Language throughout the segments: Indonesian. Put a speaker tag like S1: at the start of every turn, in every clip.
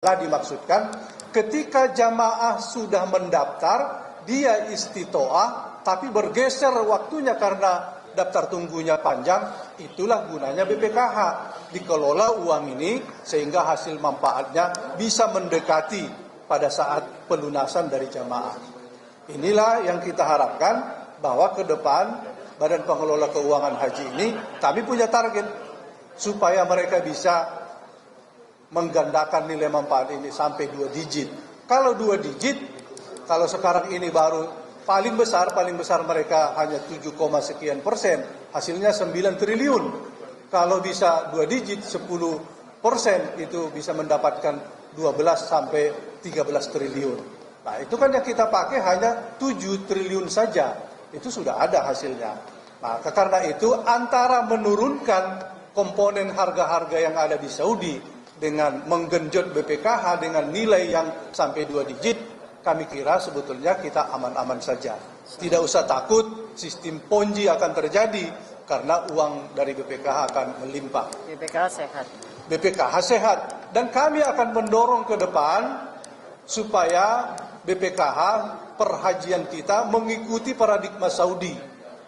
S1: Dimaksudkan ketika jamaah sudah mendaftar, dia istitoah, tapi bergeser waktunya karena daftar tunggunya panjang, itulah gunanya BPKH. Dikelola uang ini sehingga hasil manfaatnya bisa mendekati pada saat pelunasan dari jamaah. Inilah yang kita harapkan, bahwa ke depan Badan Pengelola Keuangan Haji ini kami punya target supaya mereka bisa menggandakan nilai manfaat ini sampai 2 digit. Kalau 2 digit, kalau sekarang ini baru paling besar mereka hanya 7, sekian persen, hasilnya 9 triliun. Kalau bisa 2 digit 10%, itu bisa mendapatkan 12 sampai 13 triliun. Nah, itu kan yang kita pakai hanya 7 triliun saja. Itu sudah ada hasilnya. Nah, karena itu antara menurunkan komponen harga-harga yang ada di Saudi dengan menggenjot BPKH dengan nilai yang sampai 2 digit, kami kira sebetulnya kita aman-aman saja. Tidak usah takut sistem ponzi akan terjadi karena uang dari BPKH akan melimpah.
S2: BPKH sehat.
S1: BPKH sehat. Dan kami akan mendorong ke depan supaya BPKH perhajian kita mengikuti paradigma Saudi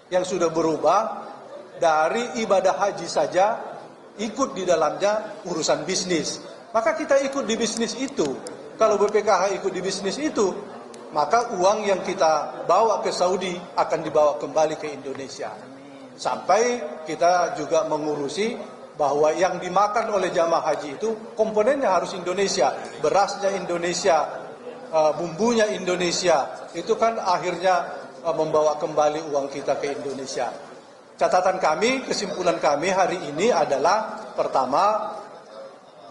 S1: yang sudah berubah dari ibadah haji saja, ikut di dalamnya urusan bisnis. Maka kita ikut di bisnis itu. Kalau BPKH ikut di bisnis itu, maka uang yang kita bawa ke Saudi akan dibawa kembali ke Indonesia. Sampai kita juga mengurusi bahwa yang dimakan oleh jamaah haji itu komponennya harus Indonesia. Berasnya Indonesia, bumbunya Indonesia. Itu kan akhirnya membawa kembali uang kita ke Indonesia. Catatan kami, kesimpulan kami hari ini adalah, pertama,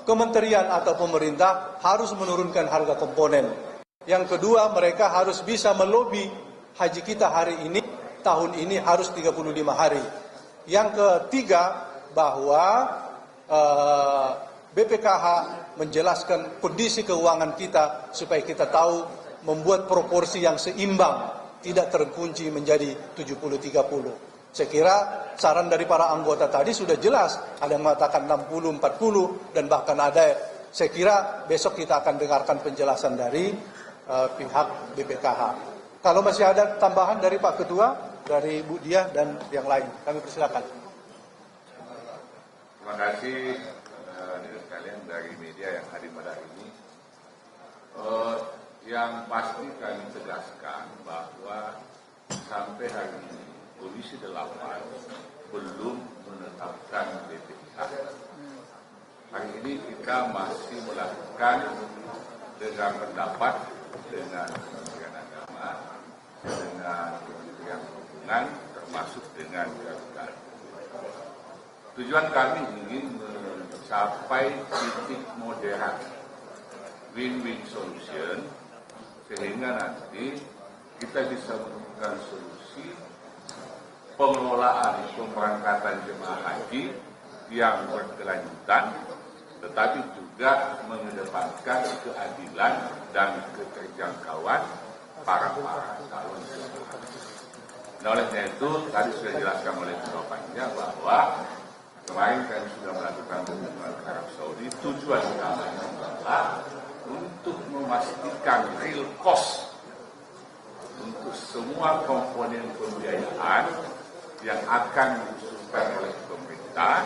S1: kementerian atau pemerintah harus menurunkan harga komponen. Yang kedua, mereka harus bisa melobi haji kita hari ini, tahun ini harus 35 hari. Yang ketiga, bahwa BPKH menjelaskan kondisi keuangan kita supaya kita tahu membuat proporsi yang seimbang, tidak terkunci menjadi 70-30. Saya kira saran dari para anggota tadi sudah jelas. Ada yang mengatakan 60-40 dan bahkan ada, saya kira besok kita akan dengarkan penjelasan dari pihak BPKH. Kalau masih ada tambahan dari Pak Ketua, dari Bu Diah dan yang lain, kami persilakan.
S3: Terima kasih kalian dari media yang hadir pada hari ini. Yang pasti kami tegaskan bahwa sampai hari ini Komisi 8 belum menetapkan BPKH. Hari ini kita masih melakukan dengan pendapat dengan Kementerian Agama, dengan Kementerian Perhubungan, termasuk dengan BPKH. Tujuan kami ingin mencapai titik moderat, win-win solution, sehingga nanti kita bisa menemukan solusi pengelolaan pemberangkatan jemaah haji yang berkelanjutan, tetapi juga mengedepankan keadilan dan keterjangkauan para calon jemaah. Nah, oleh karena itu tadi sudah dijelaskan oleh Ketua Panja bahwa kemarin kami sudah melakukan kunjungan ke Arab Saudi. Tujuan utamanya adalah untuk memastikan real cost untuk semua komponen pembiayaan yang akan diusulkan oleh pemerintah,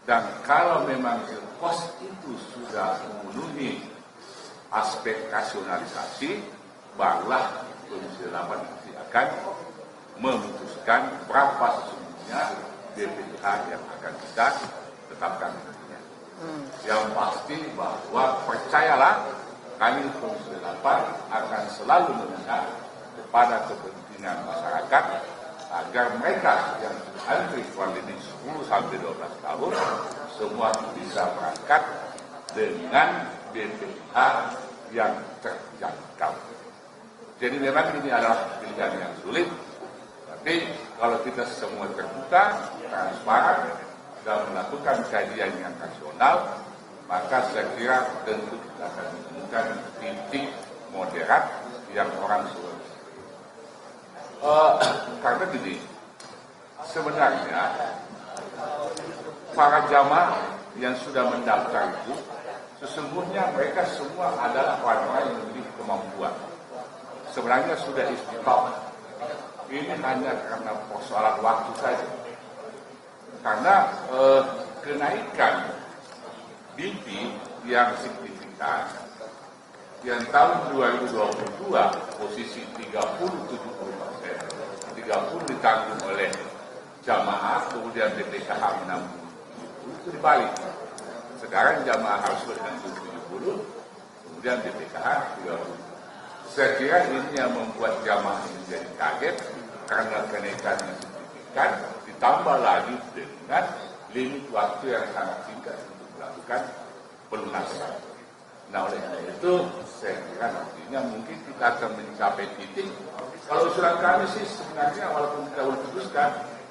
S3: dan kalau memang cost itu sudah memenuhi aspek rasionalisasi, barulah Komisi 8 nanti akan memutuskan berapa sesungguhnya BPKH yang akan kita tetapkan. Yang pasti bahwa percayalah, kami Komisi 8 akan selalu memihak kepada kepentingan masyarakat agar mereka yang antri kurang lebih 10-12 tahun semua bisa berangkat dengan BPKH yang terjangkau. Jadi memang ini adalah pilihan yang sulit, tapi kalau kita semua terbuka, transparan, dan melakukan kajian yang rasional, maka saya kira tentu kita akan menemukan titik moderat yang orang sulit. Karena gini, sebenarnya para jamaah yang sudah mendaftar itu Sesungguhnya mereka semua adalah orang-orang yang memiliki kemampuan. Sebenarnya sudah istiqomah. Ini hanya karena persoalan waktu saja. Karena kenaikan BP yang signifikan, yang tahun 2022 posisi 30-70%, 30 ditanggung oleh jamaah, kemudian BPKH menanggung 70, itu dibalik. Sekarang jamaah harus menanggung 70, kemudian BPKH 30. Saya kira ini yang membuat jamaah menjadi kaget karena kenaikan yang signifikan, ditambah lagi dengan limit waktu yang sangat singkat untuk melakukan pelunasan. Nah, oleh karena itu saya kira nantinya mungkin kita akan mencapai titik. Kalau usulan kami sih sebenarnya walaupun kita belum putuskan,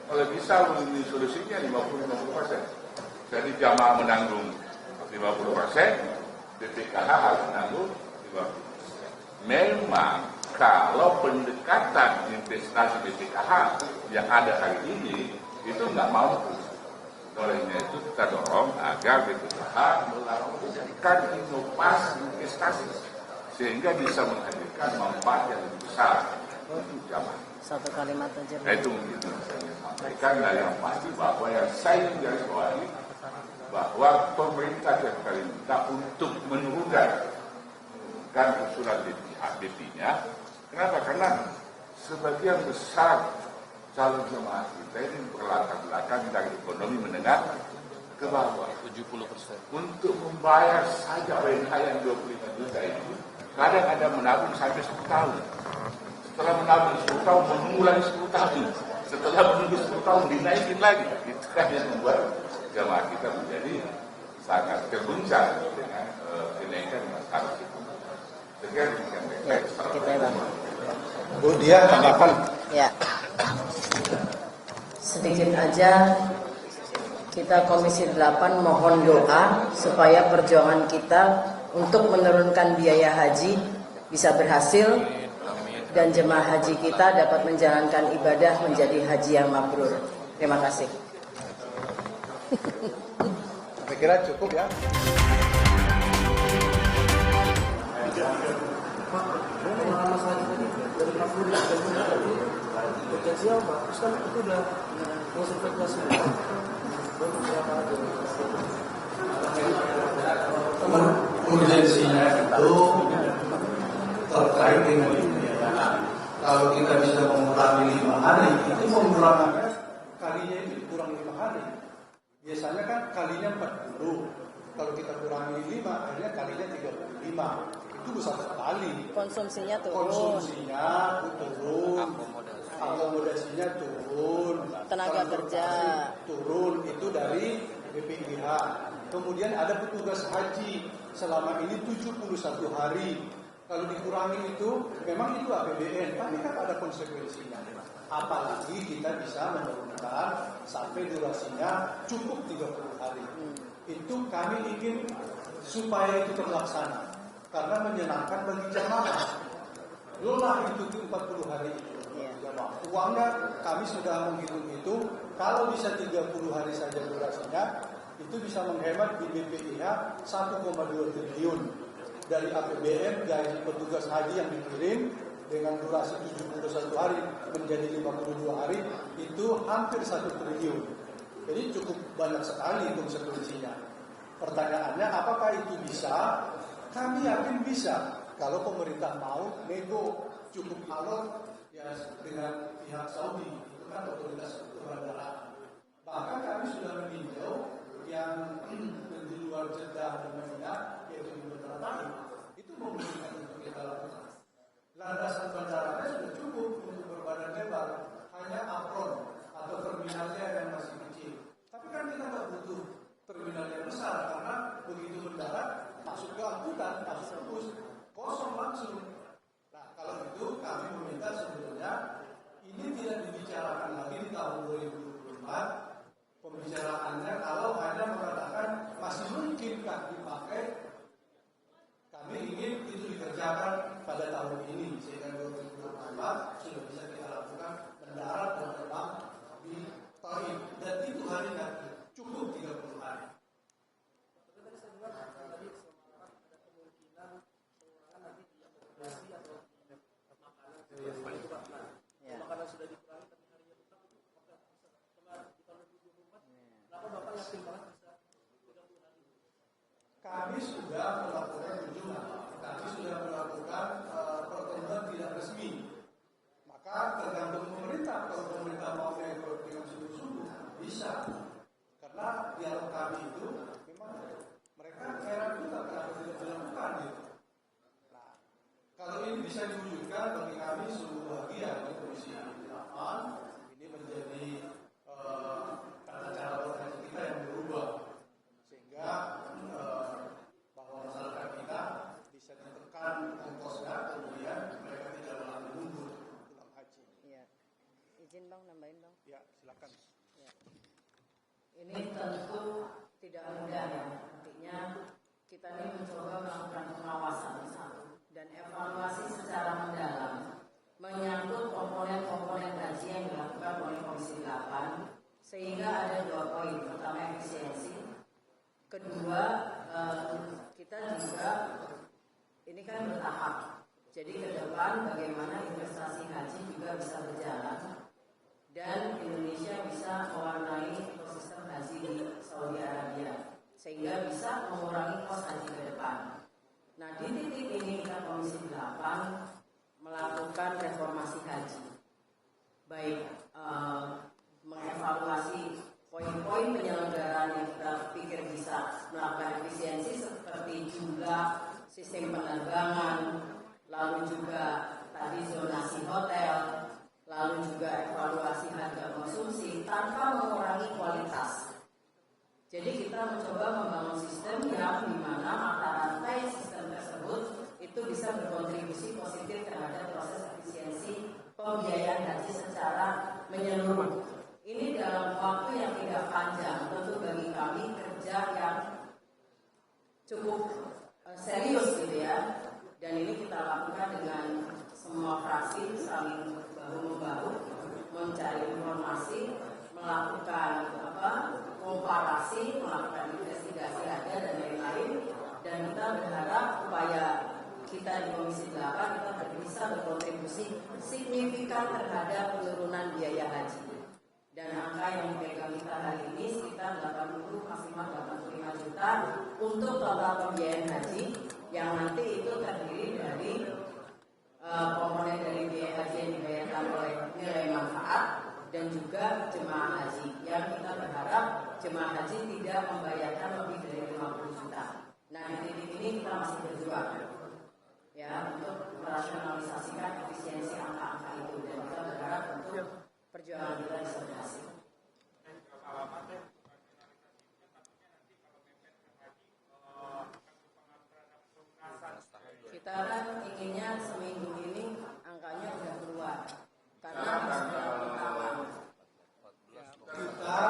S3: kalau bisa ini solusinya 50-50%. Jadi jamaah menanggung 50%, BPKH harus menanggung 50%. Memang kalau pendekatan investasi BPKH yang ada hari ini itu nggak mampu. Olehnya itu kita dorong agar BPKH melakukan inovasi investasi sehingga bisa menghadirkan manfaat yang lebih besar untuk jamaah.
S2: Satu kalimat aja.
S3: Nah, itu mungkin saya sampaikan dari yang pasti bahwa yang saya garisbawahi bahwa pemerintah tiap kali minta untuk menurunkan usulan BP-nya. Kenapa? Karena sebagian besar calon jemaah kita ini berlatar belakang dari ekonomi menengah ke bawah. 70%. Untuk membayar saja WNH yang 25 juta itu, kadang ada menabung sampai 10 tahun. Setelah menabung 10 tahun, menunggu lagi 10 tahun. Setelah menunggu 10 tahun, dinaikin lagi. Itu kan yang membuat jemaah kita menjadi sangat terguncang dengan kenaikan masalah itu. Sekian demikian.
S1: Bu Dia, tanggapan.
S2: Ya. Sedikit aja, kita Komisi 8 mohon doa supaya perjuangan kita untuk menurunkan biaya haji bisa berhasil dan jemaah haji kita dapat menjalankan ibadah menjadi haji yang mabrur. Terima kasih.
S1: Saya kira cukup ya.
S4: Urgensinya itu terkait dengan kalau kita bisa mengurangi 5 hari, itu mengurangi
S1: Kalinya itu kurang 5 hari. Biasanya kan kalinya 40. Kalau kita kurangi 5, akhirnya kalinya 35. Itu besar sekali.
S2: Konsumsinya turun.
S1: Konsumsinya turun. Akomodasinya turun.
S2: Tenaga kerja
S1: turun. Itu dari BPIH. Kemudian ada petugas haji selama ini 71 hari. Kalau dikurangi itu, memang itu APBN, tapi kan ada konsekuensinya. Apalagi kita bisa menurunkan sampai durasinya cukup 30 hari. Itu kami ingin supaya itu terlaksana. Karena menyenangkan bagi jamaah. Lelah itu 40 hari itu. Jamaah. Uangnya kami sudah menghitung itu, kalau bisa 30 hari saja durasinya, itu bisa menghemat di BPIH 1,2 triliun. Dari APBN, dari petugas haji yang dikirim, dengan durasi 71 hari menjadi 52 hari, itu hampir 1 triliun. Jadi cukup banyak sekali konsekuensinya. Pertanyaannya, apakah itu bisa? Kami yakin bisa. Kalau pemerintah mau nego cukup alot ya dengan pihak Saudi, itu kan otoritas kebandaraan. Bahkan kami sudah meninjau yang di luar Jeddah dan Madinah, yaitu di Bandara Taif, itu memungkinkan untuk kita lakukan. Landasan bandaranya sudah cukup untuk berbadan lebar, hanya apron atau terminalnya yang masih kecil. Tapi kan kita nggak butuh terminal yang besar, karena begitu mendarat masuk ke angkutan, masuk ke bus, kosong langsung. Nah, kalau itu kami meminta sebetulnya ini tidak dibicarakan lagi di tahun 2024. Pembicaraannya kalau hanya mengatakan masih mungkinkah dipakai, kami ingin itu dikerjakan pada tahun ini sehingga 2024 sudah bisa kita lakukan mendarat dan terbang di Taif, dan itu harinya cukup 30 hari.
S4: kami sudah melakukan kunjungan, kami sudah melakukan pertemuan tidak resmi. Maka tergantung pemerintah, kalau pemerintah mau dengan sungguh-sungguh bisa. Karena dialog kami itu memang mereka heran juga kenapa tidak dilakukan gitu. Nah, kalau ini bisa diwujudkan bagi kami sungguh bahagia di Komisi 8. Ini menjadi tata cara organisasi kita yang berubah sehingga bahwa masyarakat kita bisa ditekan ongkosnya, kemudian mereka tidak lagi mundur pulang haji.
S2: Ya, izin bang, nambahin bang.
S1: Ya, silakan.
S2: Ya. Ini tentu tidak mudah ya, artinya kita ini mencoba melakukan pengawasan dan evaluasi secara mendalam menyangkut komponen-komponen haji yang dilakukan oleh Komisi 8 sehingga ada 2 poin. Pertama, efisiensi. Kedua, kita juga ini kan bertahap. Jadi ke depan bagaimana investasi haji juga bisa berjalan dan Indonesia bisa mewarnai ekosistem haji di Saudi Arabia sehingga bisa mengurangi kos haji ke depan. Nah, di titik ini kita Komisi 8 melakukan reformasi haji, baik mengevaluasi poin-poin penyelenggaraan yang kita pikir bisa melakukan efisiensi seperti jumlah sistem penerbangan, lalu juga tadi zonasi hotel, lalu juga evaluasi harga konsumsi tanpa mengurangi kualitas. Jadi kita mencoba membangun sistem yang dimana mata rantai sistem tersebut itu bisa berkontribusi positif terhadap proses efisiensi pembiayaan haji secara menyeluruh. Ini dalam waktu yang tidak panjang, tentu bagi kami kerja yang cukup serius gitu ya. Dan ini kita lakukan dengan semua fraksi saling bahu-membahu mencari informasi, melakukan komparasi, melakukan investigasi ada dan lain-lain. Dan kita berharap upaya kita di Komisi 8 kita bisa berkontribusi signifikan terhadap penurunan biaya haji. Dan angka yang dipegang kita hari ini sekitar 80 maksimal 85 juta untuk total pembiayaan haji yang nanti itu terdiri dari komponen dari biaya haji yang dibayarkan oleh nilai manfaat dan juga jemaah haji yang kita berharap jemaah haji tidak membayarkan lebih dari 50 juta. Nah, di titik ini kita masih berjuang ya untuk merasionalisasikan efisiensi angka-angka itu dan kita berharap untuk perjuangan kita bisa berhasil. Kita kan inginnya seminggu ini angkanya udah keluar karena sudah pertama.
S3: Kita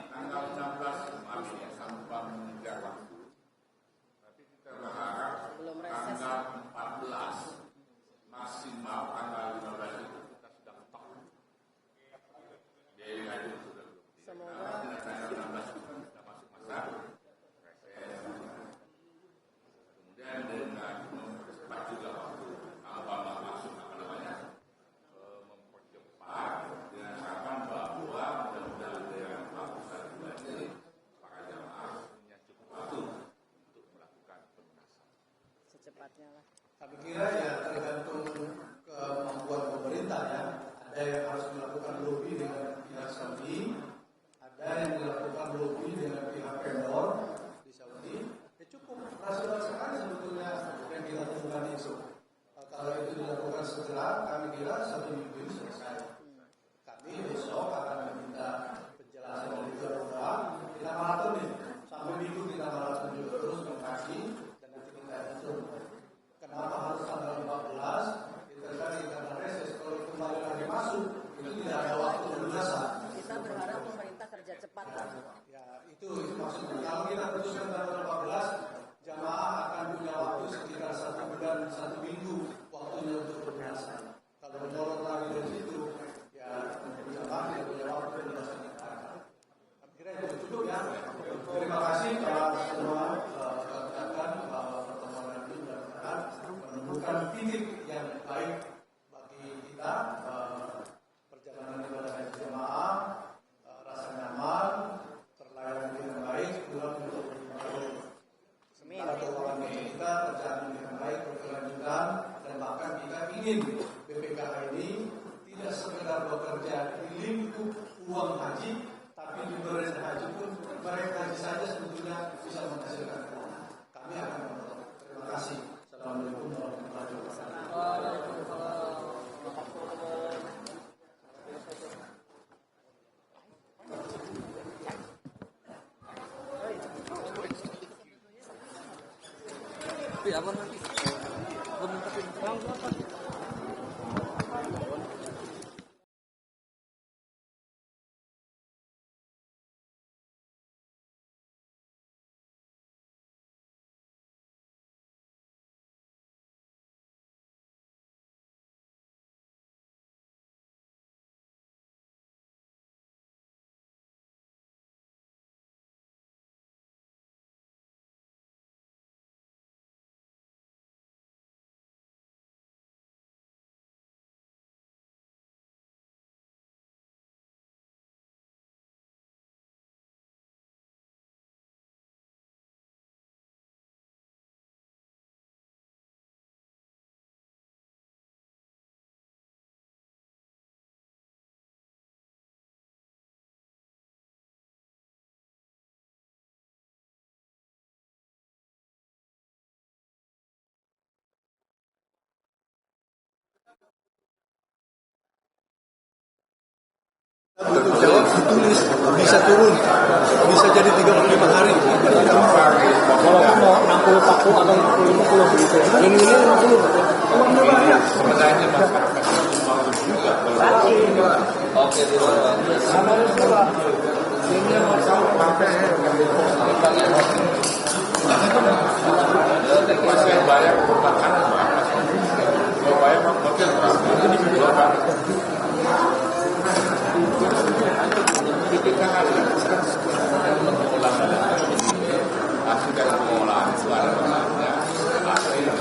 S3: tanggal 16 kemarin ya sampai mengejar waktu. Tapi kita berharap tanggal 14 maksimal tanggal 15 itu kita sudah ketok. Jadi itu sudah.
S2: Semoga
S3: tanggal 16 kita masuk masa reses. Kemudian dengan mempercepat juga waktu kalau masuk mempercepat dengan harapan bahwa mudah-mudahan dengan lakukan ibadah para jamaah punya cukup waktu untuk melakukan pelunasan
S2: secepatnya lah.
S4: Kami kira ya tergantung kemampuan pemerintah ya. Ada yang harus melakukan lobby dengan pihak Saudi, ada yang dilakukan lobby dengan pihak vendor di Saudi. Ya cukup rasional sekali sebetulnya yang dilakukan itu. Kalau itu dilakukan segera, kami kira 1 minggu ini selesai. Kami besok akan meminta penjelasan dari Garuda. Kita maraton nih, sampai minggu kita maraton juga terus mengkaji dan nanti kita hitung. Kenapa harus tanggal 14? Kita cari karena reses. Kalau kembali lagi masuk, itu tidak ada waktu pelunasan.
S2: Kita berharap pemerintah kerja cepat.
S4: Ya itu maksudnya. Kalau kita putuskan tanggal 14, jamaah akan punya waktu sekitar 1 bulan, 1 minggu waktunya untuk pelunasan. Kalau mencolot lagi dari situ, ya jamaah tidak punya waktu pelunasan. Kira itu cukup ya. Terima kasih kepada semua rekan-rekan bahwa pertemuan nanti mudah-mudahan menemukan titik yang baik bagi kita perjalanan ibadah haji jemaah rasa nyaman terlayani dengan baik pulang untuk ingin BPKH ini tidak sekedar bekerja di lingkup uang haji, tapi di brand haji pun mereka haji saja sebetulnya bisa menghasilkan uang. Kami akan menolak. Terima kasih. Assalamualaikum warahmatullahi wabarakatuh. Untuk jawab ditulis, bisa turun, bisa jadi 35 hari. Walaupun mau 60 paku atau 60 begitu. Yang ini 60. Uangnya banyak.
S3: Sebenarnya masyarakat mau juga oke di luar. Ini masalah partai masih bayar makanan berapa? Kalau bayar hotel berapa? Itu di luar. Kita kan mengolah hasil dari pengolahan suara rumahnya asli dan